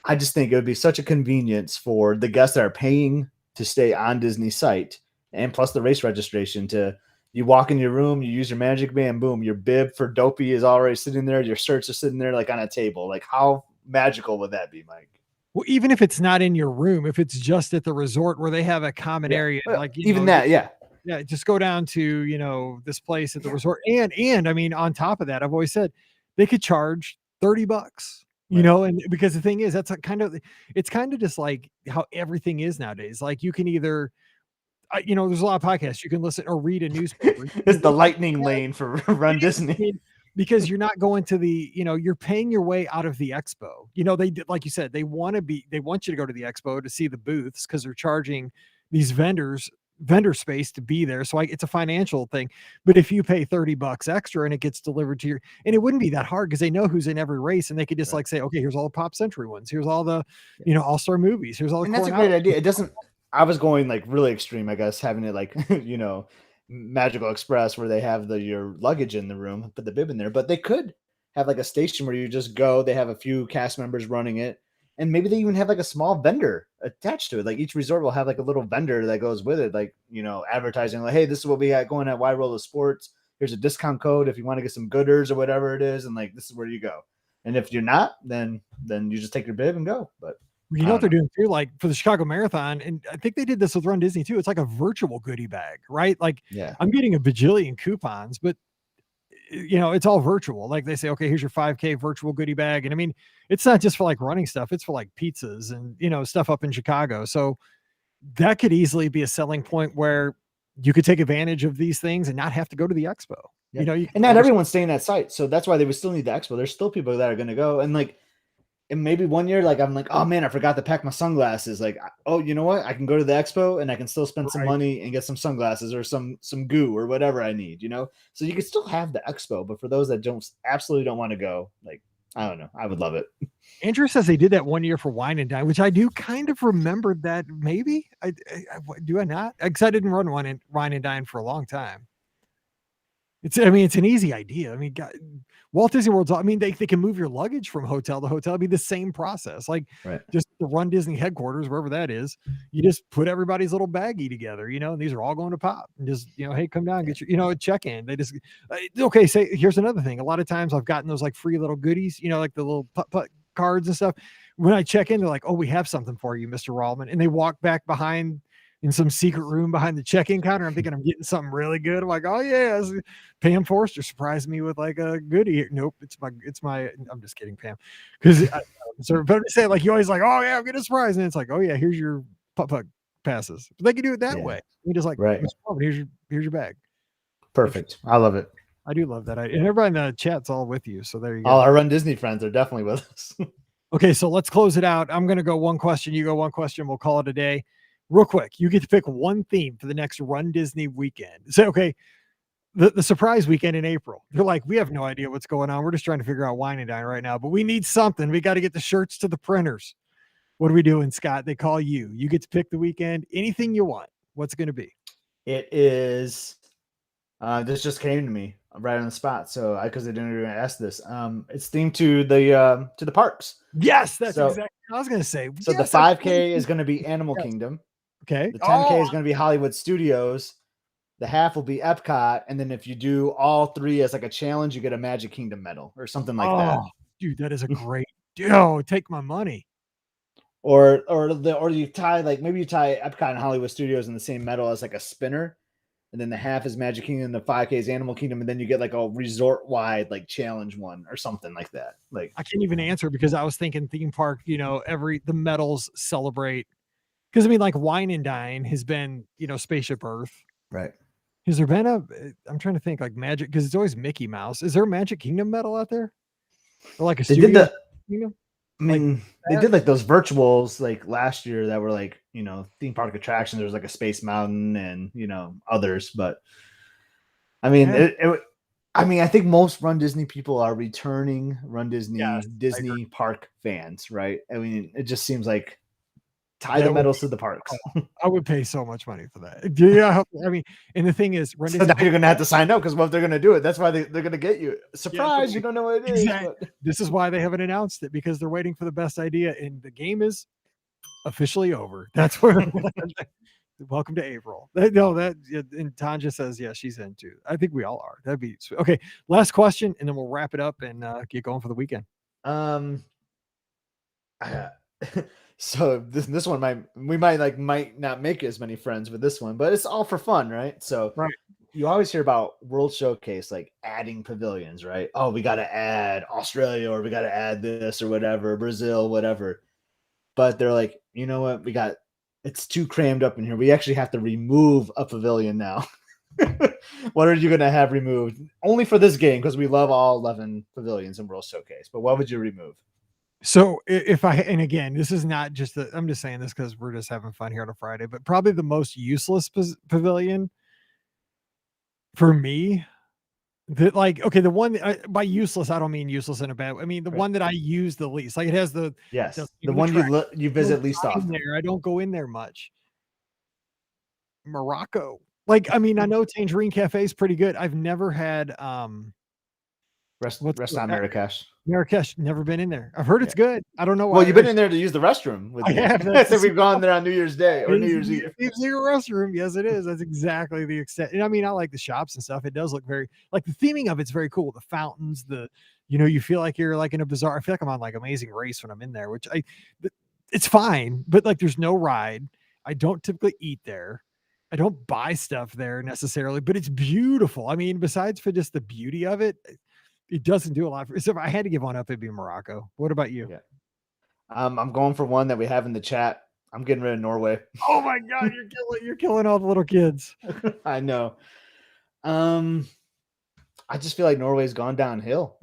I just think it would be such a convenience for the guests that are paying to stay on Disney site, and plus the race registration, to you walk in your room, you use your magic band, boom, your bib for Dopey is already sitting there, your shirts are sitting there like on a table. Like, how magical would that be, Mike? Well, even if it's not in your room, if it's just at the resort where they have a common Yeah. area, Well, like, even that, yeah. yeah, just go down to, this place at the resort. And I mean, on top of that, I've always said they could charge $30, Right. and because the thing is, that's a it's kind of just like how everything is nowadays. Like you can either, there's a lot of podcasts you can listen or read a newspaper. It's the lightning lane for Run I Disney. mean, because you're not going to you're paying your way out of the expo. They did, like you said, they want you to go to the expo to see the booths because they're charging these vendor space to be there. So it's a financial thing. But if you pay $30 extra and it gets delivered to and it wouldn't be that hard because they know who's in every race and they could just Right. like say, okay, here's all the Pop Century ones. Here's all the, Yeah. all-star movies. Here's all the And that's a Coronado. great idea. It doesn't, I was going like really extreme, I guess, having it like, Magical Express where they have your luggage in the room, put the bib in there, but they could have like a station where you just go, they have a few cast members running it, and maybe they even have like a small vendor attached to it. Like each resort will have like a little vendor that goes with it, like, advertising like, hey, this is what we got going at Wide World of Sports. Here's a discount code if you want to get some gooders or whatever it is, and like this is where you go. And if you're not, then you just take your bib and go. But You I know don't what they're know. doing too, like for the Chicago Marathon, and I think they did this with Run Disney too. It's like a virtual goodie bag, right? Like Yeah. I'm getting a bajillion coupons, but it's all virtual. Like they say, okay, here's your 5K virtual goodie bag. And I mean, it's not just for like running stuff, it's for like pizzas and stuff up in Chicago. So that could easily be a selling point where you could take advantage of these things and not have to go to the expo. Yeah. You know, you and not everyone's staying at site, so that's why they would still need the expo. There's still people that are going to go, and like, and maybe one year, like I'm like, oh man, I forgot to pack my sunglasses. Like, oh, you know what? I can go to the expo and I can still spend some money and get some sunglasses or some goo or whatever I need. You know, so you can still have the expo, but for those that absolutely don't want to go, like, I don't know, I would love it. Andrew says they did that one year for Wine and Dine, which I do kind of remember that maybe. Do I not? Because I didn't run Wine and Dine for a long time. It's an easy idea. I mean, God, Walt Disney World's, I mean, they can move your luggage from hotel to hotel. It'd be the same process. Like, just the Run Disney headquarters, wherever that is, you just put everybody's little baggie together, you know, and these are all going to pop. And just, you know, hey, come down, get your, you know, a check-in. They just, okay, say, here's another thing. A lot of times I've gotten those like free little goodies, you know, like the little putt cards and stuff. When I check in, they're like, oh, we have something for you, Mr. Rallman. And they walk back behind in some secret room behind the check-in counter. I'm thinking I'm getting something really good. I'm like, oh yeah, Pam Forster surprised me with like a goodie. Nope, it's my. I'm just kidding, Pam. Because so, but say like you always like, oh yeah, I'm getting a surprise, and it's like, oh yeah, here's your putt passes. But they can do it that way. You just like, here's your bag. Perfect. I love it. I do love that. And everybody in the chat's all with you. So there you go. All our Run Disney friends are definitely with us. Okay, so let's close it out. I'm going to go one question. You go one question. We'll call it a day. Real quick, you get to pick one theme for the next Run Disney weekend. Say, okay, the surprise weekend in April. They're like, we have no idea what's going on. We're just trying to figure out Wine and Dine right now, but we need something. We got to get the shirts to the printers. What are we doing, Scott? They call you. You get to pick the weekend. Anything you want. What's it going to be? It is. This just came to me right on the spot. So because I didn't even ask this. It's themed to the parks. Yes, that's exactly what I was going to say. So yes, the 5K is going to be Animal Kingdom. Okay. The 10K is going to be Hollywood Studios. The half will be Epcot. And then if you do all three as like a challenge, you get a Magic Kingdom medal or something like that. Dude, that is a great deal. Take my money. Or you tie, like, maybe you tie Epcot and Hollywood Studios in the same medal as like a spinner. And then the half is Magic Kingdom, the 5K is Animal Kingdom, and then you get like a resort wide like challenge one or something like that. Like, I can't even answer because I was thinking theme park, you know, the medals celebrate. Because I mean, like Wine and Dine has been, you know, Spaceship Earth. Right. Has there been I'm trying to think, like Magic, because it's always Mickey Mouse. Is there a Magic Kingdom medal out there? Or like a studio kingdom? I mean, they did like those virtuals like last year that were like, you know, theme park attractions. There was like a Space Mountain and, you know, others. But I mean, I think most Run Disney people are returning Run Disney Disney park fans, right? I mean, it just seems like tie the medals to the parks. I would pay so much money for that. Yeah, I mean, and the thing is, Run Disney, now you're gonna have to sign up because what if they're gonna do it? That's why they're gonna get you. Surprise! You don't know what it is. But... This is why they haven't announced it, because they're waiting for the best idea, and the game is officially over. That's where. Welcome to April. No, that and Tanja says, yeah, she's in too. I think we all are. That'd be sweet. Okay. Last question, and then we'll wrap it up and get going for the weekend. So this one might not make as many friends with this one, but it's all for fun, right? So you always hear about World Showcase like adding pavilions, right? Oh, we got to add Australia, or we got to add this or whatever, Brazil, whatever. But they're like, you know what? It's too crammed up in here. We actually have to remove a pavilion now. What are you going to have removed? Only for this game, because we love all 11 pavilions in World Showcase. But what would you remove? So and again, this is not just I'm just saying this because we're just having fun here on a Friday, but probably the most useless pavilion for me, that like, okay, the one by useless, I don't mean useless in a bad way. I mean the one that I use the least. Like it has the one you visit least often. There, I don't go in there much. Morocco, like, I mean, I know Tangerine Cafe is pretty good. I've never had Restaurant Marrakesh. Marrakesh, never been in there. I've heard it's good. I don't know why. Well, you've been in there to use the restroom. I have. So we've gone there on New Year's Day or New Year's Eve. It's a restroom. Yes, it is. That's exactly the extent. And I mean, I like the shops and stuff. It does look very, like, the theming of it's very cool. The fountains, you know, you feel like you're like in a bazaar. I feel like I'm on like Amazing Race when I'm in there, which it's fine, but like there's no ride. I don't typically eat there. I don't buy stuff there necessarily, but it's beautiful. I mean, besides for just the beauty of it, it doesn't do a lot for. So if I had to give one up, it'd be Morocco. What about you? Yeah. I'm going for one that we have in the chat I'm getting rid of Norway. Oh my God, you're killing all the little kids. I know. I just feel like Norway's gone downhill.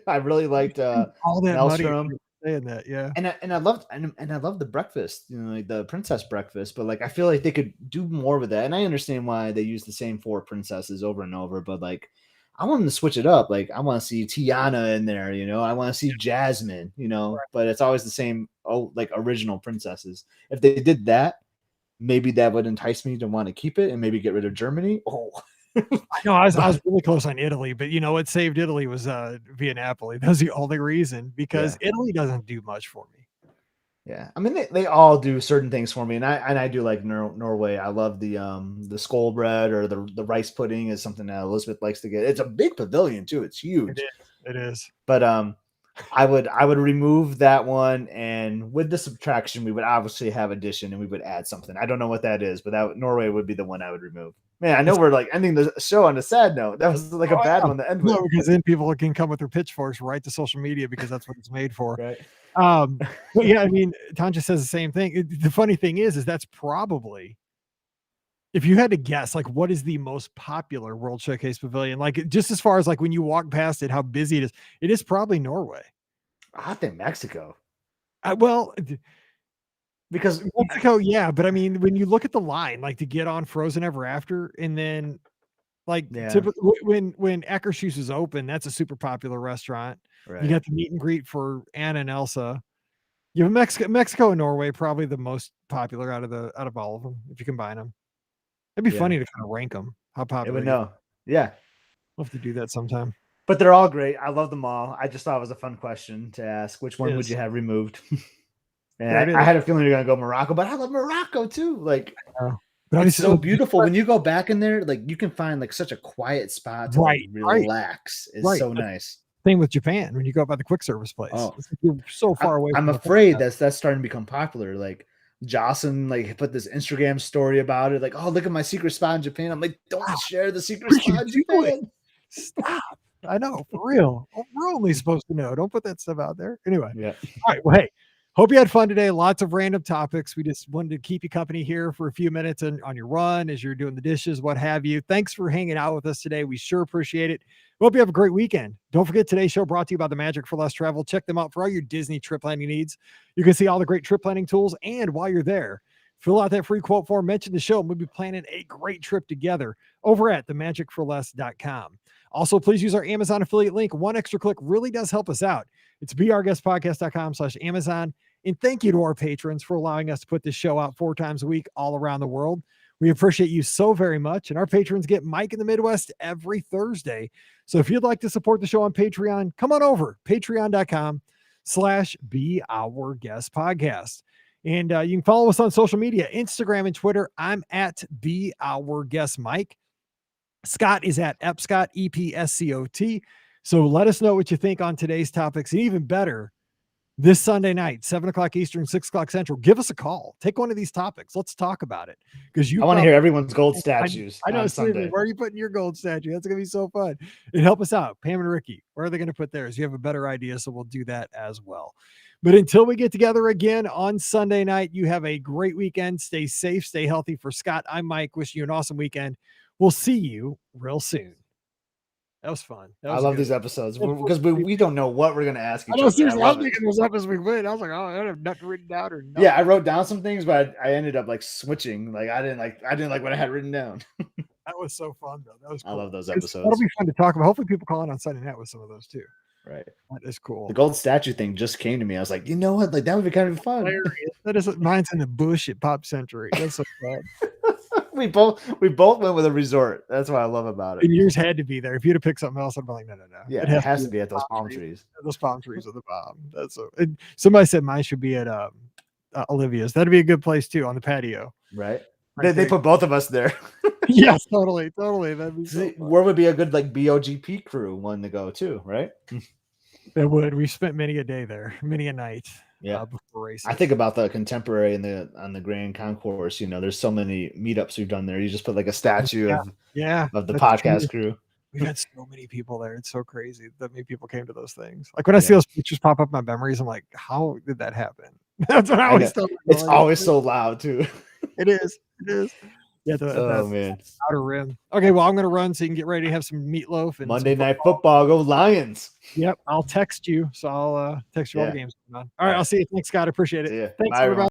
I really liked All that money Maelstrom. saying that, yeah. And I loved and I love the breakfast, you know, like the princess breakfast, but like I feel like they could do more with that. And I understand why they use the same 4 princesses over and over, but like I want them to switch it up. Like I want to see Tiana in there, you know, I want to see Jasmine, you know, but it's always the same like original princesses. If they did that, maybe that would entice me to want to keep it and maybe get rid of Germany. Oh, I know I was really close on Italy, but you know what saved Italy was Via Napoli. That was the only reason, because Italy doesn't do much for me. Yeah, I mean they all do certain things for me, and I do like Norway. I love the skull bread or the rice pudding is something that Elizabeth likes to get. It's a big pavilion too; it's huge. It is. But I would remove that one, and with the subtraction, we would obviously have addition, and we would add something. I don't know what that is, but Norway would be the one I would remove. Man, I know we're like ending the show on a sad note. That was like a bad one to end with. No, because then people can come with their pitchforks right to social media because that's what it's made for. Right. But yeah, I mean, Tanja says the same thing. The funny thing is that's probably, if you had to guess, like what is the most popular World Showcase pavilion? Like just as far as like when you walk past it, how busy it is probably Norway. I think Mexico. Well, because Mexico, yeah, but I mean, when you look at the line, like to get on Frozen Ever After, and then like typically when Eckershoes is open, that's a super popular restaurant. Right. You got the meet and greet for Anna and Elsa. You have Mexico and Norway, probably the most popular out of all of them, if you combine them. It'd be funny to kind of rank them. How popular? It would know. Yeah, we'll have to do that sometime. But they're all great. I love them all. I just thought it was a fun question to ask. Which one would you have removed? And I had a feeling you're gonna go Morocco, but I love Morocco too. Like, but it's so beautiful when you go back in there. Like, you can find like such a quiet spot to like, relax. It's so nice. Same with Japan when you go by the quick service place. Like you're so far away. I'm afraid that's starting to become popular. Like Jocelyn like put this Instagram story about it. Like, oh, look at my secret spot in Japan. I'm like, don't share the secret spot in Japan. Stop. I know, for real. We're only supposed to know. Don't put that stuff out there. Anyway. Yeah. All right. Well, hey, hope you had fun today. Lots of random topics. We just wanted to keep you company here for a few minutes on your run as you're doing the dishes, what have you. Thanks for hanging out with us today. We sure appreciate it. Hope you have a great weekend. Don't forget today's show brought to you by the Magic for Less Travel. Check them out for all your Disney trip planning needs. You can see all the great trip planning tools. And while you're there, fill out that free quote form, mention the show, and we'll be planning a great trip together over at themagicforless.com. Also, please use our Amazon affiliate link. One extra click really does help us out. It's beourguestpodcast.com/Amazon. And thank you to our patrons for allowing us to put this show out 4 times a week all around the world. We appreciate you so very much. And our patrons get Mike in the Midwest every Thursday. So if you'd like to support the show on Patreon, come on over, patreon.com/beourguestpodcast. And you can follow us on social media, Instagram and Twitter. I'm at beourguestmike. Scott is at Epscott, EPSCOT. So let us know what you think on today's topics. And even better, this Sunday night, 7 o'clock Eastern, 6 o'clock Central, give us a call. Take one of these topics. Let's talk about it. Because I want to hear everyone's gold statues. I know, Sunday. Where are you putting your gold statue? That's going to be so fun. And help us out. Pam and Ricky, where are they going to put theirs? You have a better idea, so we'll do that as well. But until we get together again on Sunday night, you have a great weekend. Stay safe, stay healthy. For Scott, I'm Mike. Wishing you an awesome weekend. We'll see you real soon. That was fun. I love these episodes because we don't know what we're going to ask each other. I was making those up as we went. I was like, oh, I don't have nothing written down or nothing. Yeah, I wrote down some things, but I ended up like switching. Like I didn't like what I had written down. That was so fun though. That was cool. I love those episodes. That'll be fun to talk about. Hopefully people call in on Sunday night with some of those too. Right. That is cool. The gold statue thing just came to me. I was like, you know what? Like that would be kind of fun. That is mine's in the bush at Pop Century. That's so fun. we both went with a resort. That's what I love about it. And yours had to be there. If you'd have picked something else, I'd be like, no. Yeah, it has to be at those palm trees. Those palm trees are the bomb. That's so. Somebody said mine should be at Olivia's. That'd be a good place too on the patio. Right. They put both of us there. Yes, totally. That'd be so fun. Where would be a good like BOGP crew one to go to, right? That would. We spent many a day there, many a night. Yeah, before races. I think about the contemporary and on the Grand Concourse. You know, there's so many meetups we've done there. You just put like a statue of the podcast crew. We've had so many people there. It's so crazy that many people came to those things. Like when I see those pictures pop up in my memories, I'm like, how did that happen? That's what I always tell people. It's always so loud too. It is. It is. Yeah, Man. outer rim. Okay, well, I'm gonna run so you can get ready to have some meatloaf and Monday Night Football. Go Lions. Yep, I'll text you. So I'll text you all the games. All right, I'll see you. Thanks, Scott. I appreciate it. See ya. Thanks, Bye, everybody.